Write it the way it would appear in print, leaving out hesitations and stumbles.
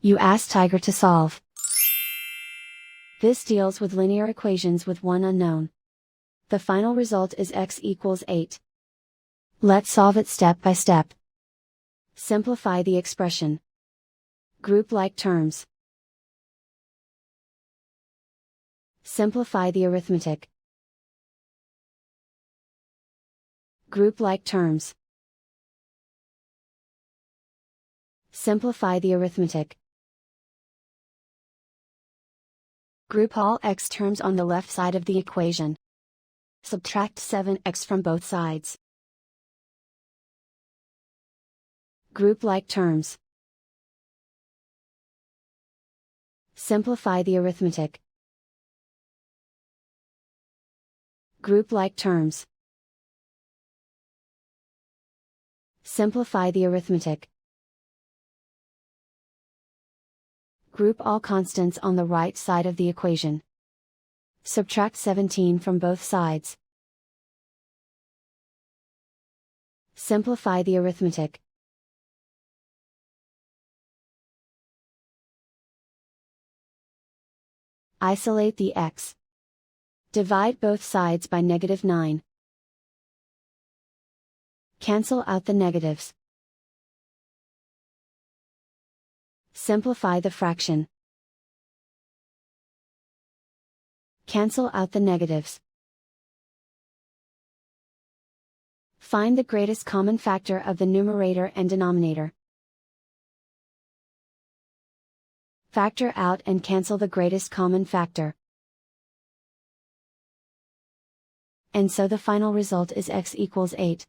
You ask Tiger to solve. This deals with linear equations with one unknown. The final result is x equals 8. Let's solve it step by step. Simplify the expression. Group like terms. Simplify the arithmetic. Group like terms. Simplify the arithmetic. Group all x terms on the left side of the equation. Subtract 7x from both sides. Group like terms. Simplify the arithmetic. Group like terms. Simplify the arithmetic. Group all constants on the right side of the equation. Subtract 17 from both sides. Simplify the arithmetic. Isolate the x. Divide both sides by -9. Cancel out the negatives. Simplify the fraction. Cancel out the negatives. Find the greatest common factor of the numerator and denominator. Factor out and cancel the greatest common factor. And so the final result is x equals 8.